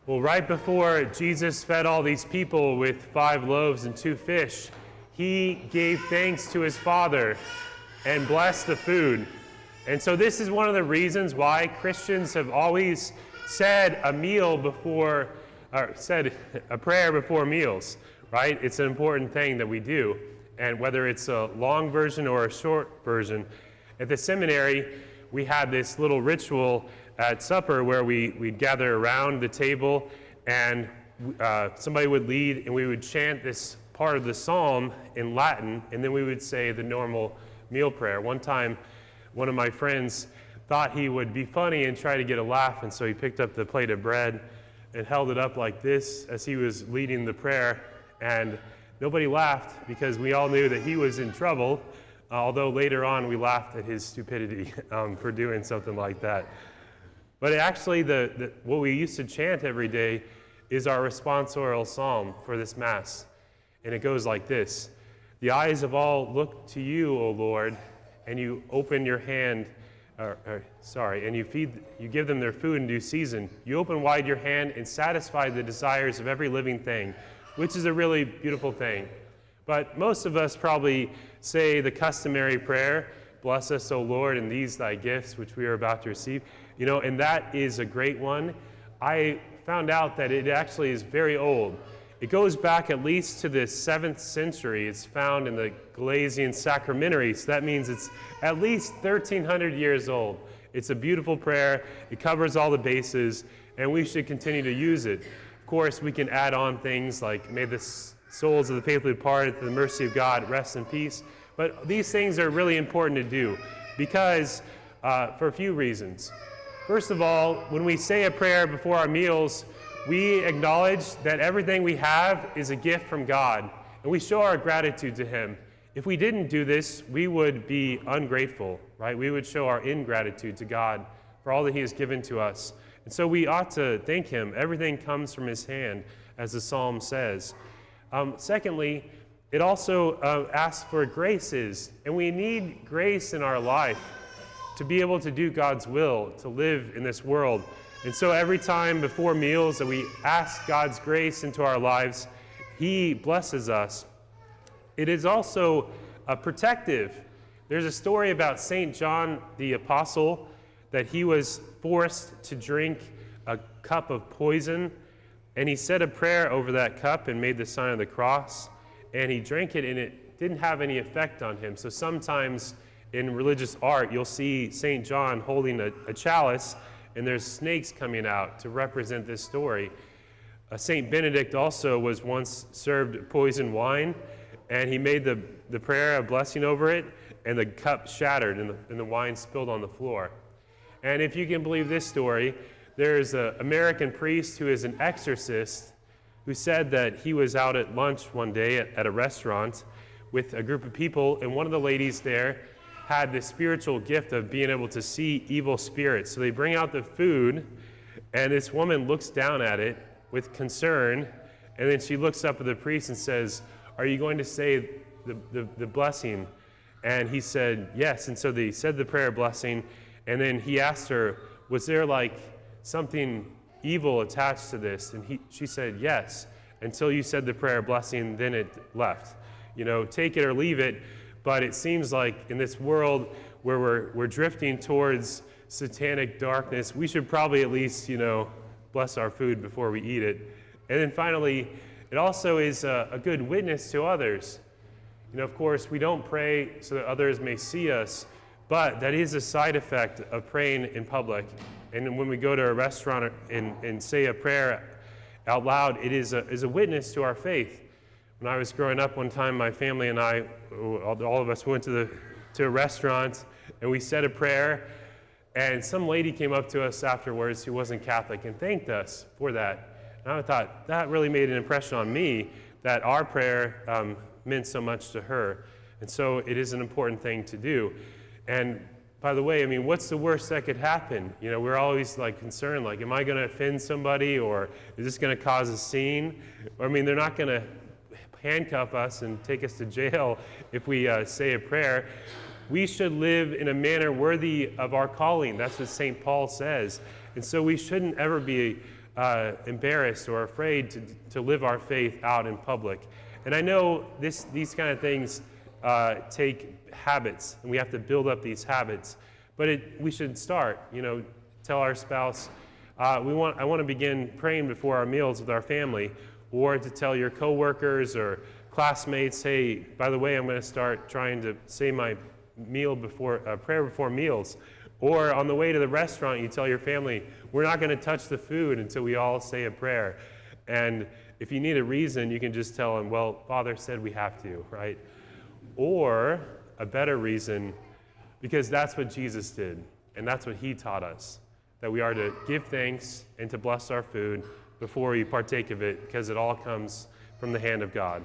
Well, right before Jesus fed all these people with 5 loaves and 2 fish, he gave thanks to his Father and blessed the food. And so this is one of the reasons why Christians have always said a prayer before meals, right? It's an important thing that we do. And whether it's a long version or a short version, at the seminary, we had this little ritual at supper where we'd gather around the table and somebody would lead and we would chant this part of the psalm in Latin, and then we would say the normal meal prayer. One time, one of my friends thought he would be funny and try to get a laugh, and so he picked up the plate of bread and held it up like this as he was leading the prayer, and nobody laughed because we all knew that he was in trouble, although later on we laughed at his stupidity for doing something like that. But actually, what we used to chant every day is our responsorial psalm for this Mass. And it goes like this: "The eyes of all look to you, O Lord, and you open your hand, and you give them their food in due season. You open wide your hand and satisfy the desires of every living thing," which is a really beautiful thing. But most of us probably say the customary prayer, "Bless us, O Lord, and these thy gifts, which we are about to receive." And that is a great one. I found out that it actually is very old. It goes back at least to the 7th century. It's found in the Galatian Sacramentary, so that means it's at least 1,300 years old. It's a beautiful prayer. It covers all the bases, and we should continue to use it. Of course, we can add on things like, "May the souls of the faithfully departed, to the mercy of God, rest in peace." But these things are really important to do because, for a few reasons. First of all, when we say a prayer before our meals, we acknowledge that everything we have is a gift from God, and we show our gratitude to Him. If we didn't do this, we would be ungrateful, right? We would show our ingratitude to God for all that He has given to us. And so we ought to thank Him. Everything comes from His hand, as the Psalm says. Secondly, it also asks for graces, and we need grace in our life to be able to do God's will, to live in this world. And so every time before meals that we ask God's grace into our lives, He blesses us. It is also protective. There's a story about St. John the Apostle that he was forced to drink a cup of poison, and he said a prayer over that cup and made the sign of the cross, and he drank it, and it didn't have any effect on him. So sometimes in religious art, you'll see St. John holding a chalice, and there's snakes coming out to represent this story. St. Benedict also was once served poisoned wine, and he made the prayer of blessing over it, and the cup shattered, and the wine spilled on the floor. And if you can believe this story, there's an American priest who is an exorcist who said that he was out at lunch one day at a restaurant with a group of people, and one of the ladies there had the spiritual gift of being able to see evil spirits. So they bring out the food, and this woman looks down at it with concern, and then she looks up at the priest and says, "Are you going to say the blessing?" And he said, "Yes." And so they said the prayer blessing, and then he asked her, "Was there like something evil attached to this?" And she said, "Yes. Until you said the prayer blessing, then it left. Take it or leave it." But it seems like in this world where we're drifting towards satanic darkness, we should probably at least, bless our food before we eat it. And then finally, it also is a good witness to others. Of course, we don't pray so that others may see us, but that is a side effect of praying in public. And when we go to a restaurant and say a prayer out loud, it is a witness to our faith. When I was growing up, one time my family and I, all of us went to a restaurant, and we said a prayer, and some lady came up to us afterwards who wasn't Catholic and thanked us for that. And I thought, that really made an impression on me, that our prayer meant so much to her. And so it is an important thing to do. And by the way, what's the worst that could happen? We're always concerned, am I going to offend somebody, or is this going to cause a scene? They're not going to handcuff us and take us to jail if we say a prayer. We should live in a manner worthy of our calling. That's what St. Paul says. And so we shouldn't ever be embarrassed or afraid to live our faith out in public. And I know these kind of things take habits, and we have to build up these habits. But we should start, tell our spouse, I want to begin praying before our meals with our family, or to tell your coworkers or classmates, hey, by the way, I'm going to start trying to say my prayer before meals. Or on the way to the restaurant, you tell your family, we're not going to touch the food until we all say a prayer. And if you need a reason, you can just tell them, well, Father said we have to, right? Or a better reason, because that's what Jesus did, and that's what he taught us, that we are to give thanks and to bless our food before we partake of it, because it all comes from the hand of God.